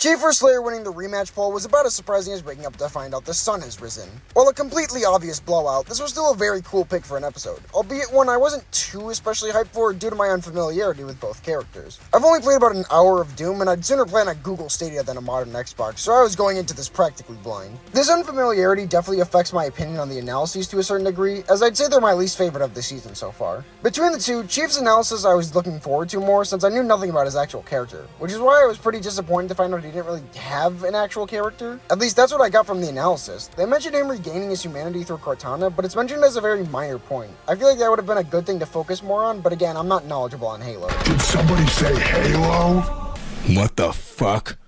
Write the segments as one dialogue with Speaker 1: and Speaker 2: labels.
Speaker 1: Chief or Slayer winning the rematch poll was about as surprising as waking up to find out the sun has risen. While a completely obvious blowout, this was still a very cool pick for an episode, albeit one I wasn't too especially hyped for due to my unfamiliarity with both characters. I've only played about an hour of Doom, and I'd sooner play on a Google Stadia than a modern Xbox, so I was going into this practically blind. This unfamiliarity definitely affects my opinion on the analyses to a certain degree, as I'd say they're my least favorite of the season so far. Between the two, Chief's analysis I was looking forward to more since I knew nothing about his actual character, which is why I was pretty disappointed to find out he didn't really have an actual character. At least that's what I got from the analysis. They mentioned him regaining his humanity through Cortana, but it's mentioned as a very minor point. I feel like that would have been a good thing to focus more on, but again, I'm not knowledgeable on Halo.
Speaker 2: Did somebody say Halo?
Speaker 3: What the fuck?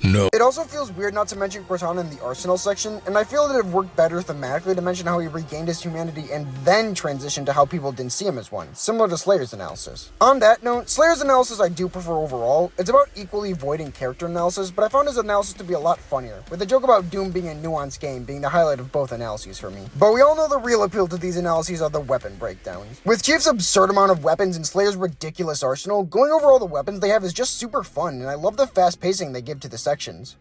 Speaker 3: No.
Speaker 1: It also feels weird not to mention Cortana in the Arsenal section, and I feel that it would work better thematically to mention how he regained his humanity and then transition to how people didn't see him as one, similar to Slayer's analysis. On that note, Slayer's analysis I do prefer overall. It's about equally voiding character analysis, but I found his analysis to be a lot funnier, with the joke about Doom being a nuanced game being the highlight of both analyses for me. But we all know the real appeal to these analyses are the weapon breakdowns. With Chief's absurd amount of weapons and Slayer's ridiculous arsenal, going over all the weapons they have is just super fun, and I love the fast pacing they give to the sections.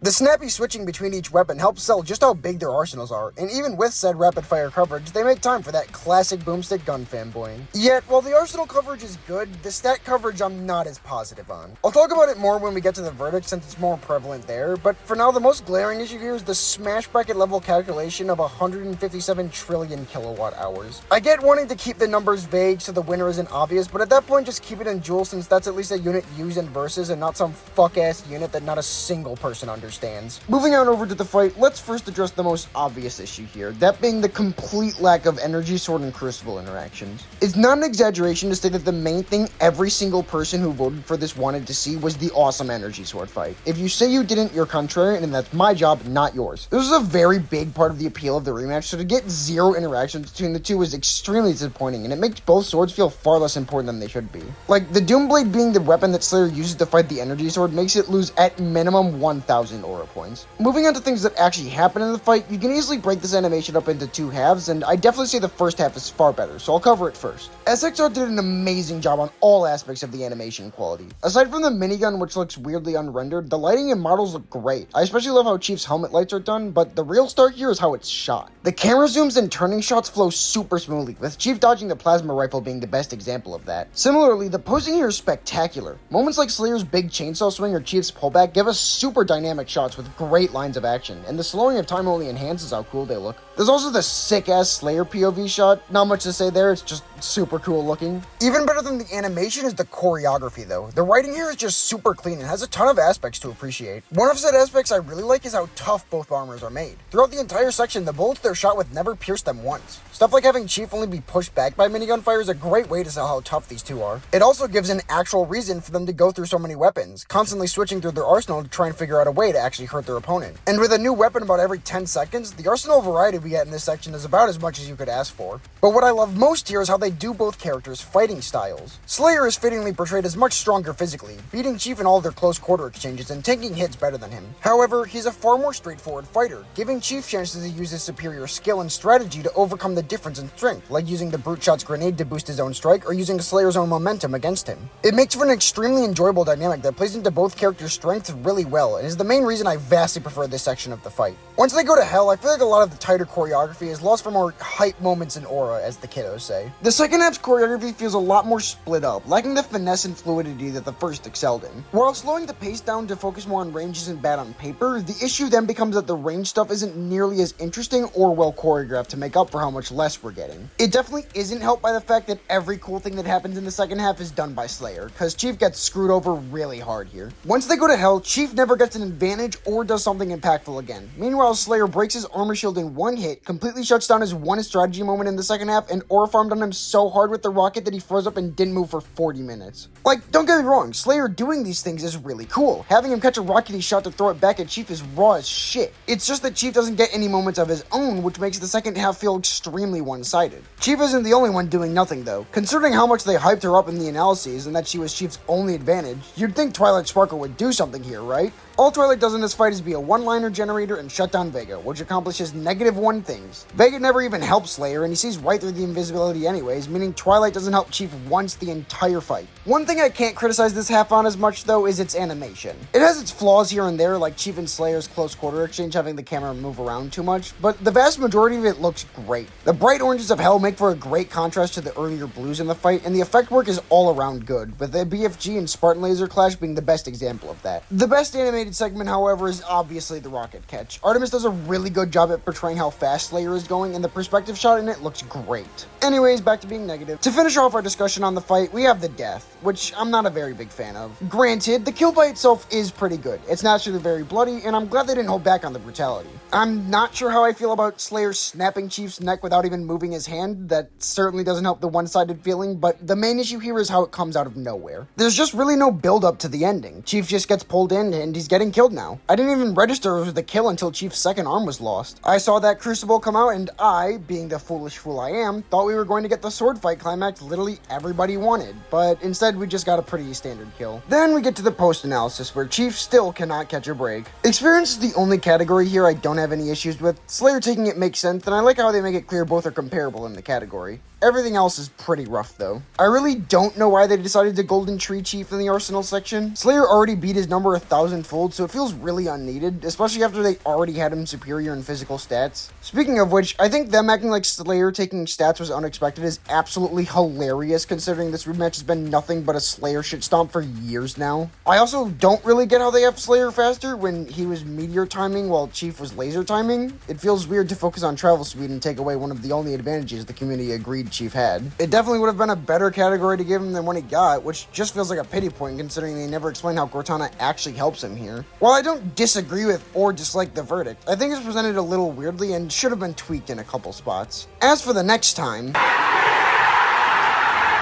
Speaker 1: The snappy switching between each weapon helps sell just how big their arsenals are, and even with said rapid fire coverage, they make time for that classic boomstick gun fanboying. Yet, while the arsenal coverage is good, the stat coverage I'm not as positive on. I'll talk about it more when we get to the verdict since it's more prevalent there, but for now the most glaring issue here is the smash bracket level calculation of 157 trillion kilowatt hours. I get wanting to keep the numbers vague so the winner isn't obvious, but at that point just keep it in joules since that's at least a unit used in versus and not some fuck-ass unit that not a single person understands. Moving on over to the fight, let's first address the most obvious issue here, that being the complete lack of Energy Sword and Crucible interactions. It's not an exaggeration to say that the main thing every single person who voted for this wanted to see was the awesome Energy Sword fight. If you say you didn't, you're contrarian, and that's my job, not yours. This was a very big part of the appeal of the rematch, so to get zero interactions between the two was extremely disappointing, and it makes both swords feel far less important than they should be. Like, the Doomblade being the weapon that Slayer uses to fight the Energy Sword makes it lose at minimum 1,000 aura points. Moving on to things that actually happen in the fight, you can easily break this animation up into two halves, and I definitely say the first half is far better, so I'll cover it first. SXR did an amazing job on all aspects of the animation quality. Aside from the minigun, which looks weirdly unrendered, the lighting and models look great. I especially love how Chief's helmet lights are done, but the real star here is how it's shot. The camera zooms and turning shots flow super smoothly, with Chief dodging the plasma rifle being the best example of that. Similarly, the posing here is spectacular. Moments like Slayer's big chainsaw swing or Chief's pullback give us super dynamic shots with great lines of action, and the slowing of time only enhances how cool they look. There's also the sick-ass Slayer POV shot. Not much to say there, it's just super cool looking. Even better than the animation is the choreography though. The writing here is just super clean and has a ton of aspects to appreciate. One of said aspects I really like is how tough both armors are made. Throughout the entire section, the bullets they're shot with never pierce them once. Stuff like having Chief only be pushed back by minigun fire is a great way to sell how tough these two are. It also gives an actual reason for them to go through so many weapons, constantly switching through their arsenal to try and figure out a way to actually hurt their opponent. And with a new weapon about every 10 seconds, the arsenal variety we get in this section is about as much as you could ask for. But what I love most here is how they do both characters' fighting styles. Slayer is fittingly portrayed as much stronger physically, beating Chief in all their close quarter exchanges and taking hits better than him. However, he's a far more straightforward fighter, giving Chief chances to use his superior skill and strategy to overcome the difference in strength, like using the Brute Shot's grenade to boost his own strike or using Slayer's own momentum against him. It makes for an extremely enjoyable dynamic that plays into both characters' strengths really well, and is the main reason I vastly prefer this section of the fight. Once they go to hell, I feel like a lot of the tighter choreography is lost for more hype moments in aura, as the kiddos say. The second half's choreography feels a lot more split up, lacking the finesse and fluidity that the first excelled in. While slowing the pace down to focus more on range isn't bad on paper, the issue then becomes that the range stuff isn't nearly as interesting or well choreographed to make up for how much less we're getting. It definitely isn't helped by the fact that every cool thing that happens in the second half is done by Slayer, cause Chief gets screwed over really hard here. Once they go to hell, Chief never gets an advantage or does something impactful again. Meanwhile, Slayer breaks his armor shield in one hit, completely shuts down his one strategy moment in the second half, and aura farmed on him so hard with the rocket that he froze up and didn't move for 40 minutes. Like, don't get me wrong, Slayer doing these things is really cool. Having him catch a rockety shot to throw it back at Chief is raw as shit. It's just that Chief doesn't get any moments of his own, which makes the second half feel extremely one-sided. Chief isn't the only one doing nothing though. Considering how much they hyped her up in the analyses and that she was Chief's only advantage, you'd think Twilight Sparkle would do something here, right? All Twilight does in this fight is be a one-liner generator and shut down Vega, which accomplishes -1 things. Vega never even helps Slayer, and he sees right through the invisibility anyways, meaning Twilight doesn't help Chief once the entire fight. One thing I can't criticize this half on as much though is its animation. It has its flaws here and there, like Chief and Slayer's close quarter exchange having the camera move around too much, but the vast majority of it looks great. The bright oranges of hell make for a great contrast to the earlier blues in the fight, and the effect work is all around good, with the BFG and Spartan laser clash being the best example of that. The best animated segment, however, is obviously the rocket catch. Artemis does a really good job at portraying how fast Slayer is going, and the perspective shot in it looks great. Anyways, back to being negative. To finish off our discussion on the fight, we have the death, which I'm not a very big fan of. Granted, the kill by itself is pretty good. It's naturally very bloody, and I'm glad they didn't hold back on the brutality. I'm not sure how I feel about Slayer snapping Chief's neck without even moving his hand. That certainly doesn't help the one-sided feeling, but the main issue here is how it comes out of nowhere. There's just really no build-up to the ending. Chief just gets pulled in, and he's getting killed now. I didn't even register it was the kill until Chief's second arm was lost. I saw that Crucible come out, and I, being the foolish fool I am, thought we were going to get the sword fight climax literally everybody wanted, but instead we just got a pretty standard kill. Then we get to the post-analysis, where Chief still cannot catch a break. Experience is the only category here I don't have any issues with. Slayer taking it makes sense, and I like how they make it clear both are comparable in the category. Everything else is pretty rough though. I really don't know why they decided to Golden Tree Chief in the Arsenal section. Slayer already beat his number 1,000-fold, so it feels really unneeded, especially after they already had him superior in physical stats. Speaking of which, I think them acting like Slayer taking stats was unexpected is absolutely hilarious, considering this rematch has been nothing but a Slayer shitstomp for years now. I also don't really get how they have Slayer faster when he was meteor timing while Chief was laser timing. It feels weird to focus on travel speed and take away one of the only advantages the community agreed Chief had. It definitely would have been a better category to give him than what he got, which just feels like a pity point considering they never explain how Cortana actually helps him here. While I don't disagree with or dislike the verdict, I think it's presented a little weirdly and should have been tweaked in a couple spots. As for the next time,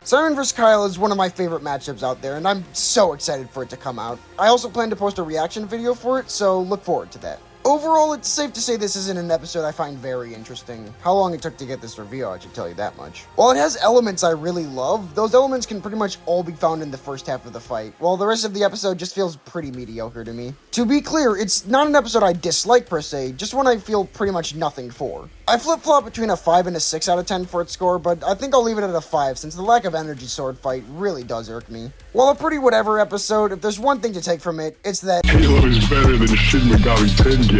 Speaker 1: Simon vs. Kyle is one of my favorite matchups out there, and I'm so excited for it to come out. I also plan to post a reaction video for it, so look forward to that. Overall, it's safe to say this isn't an episode I find very interesting. How long it took to get this review, I should tell you that much. While it has elements I really love, those elements can pretty much all be found in the first half of the fight, while the rest of the episode just feels pretty mediocre to me. To be clear, it's not an episode I dislike per se, just one I feel pretty much nothing for. I flip-flop between a 5 and a 6 out of 10 for its score, but I think I'll leave it at a 5 since the lack of energy sword fight really does irk me. While a pretty whatever episode, if there's one thing to take from it, it's that
Speaker 2: Halo is better than Shin Megami Tensei.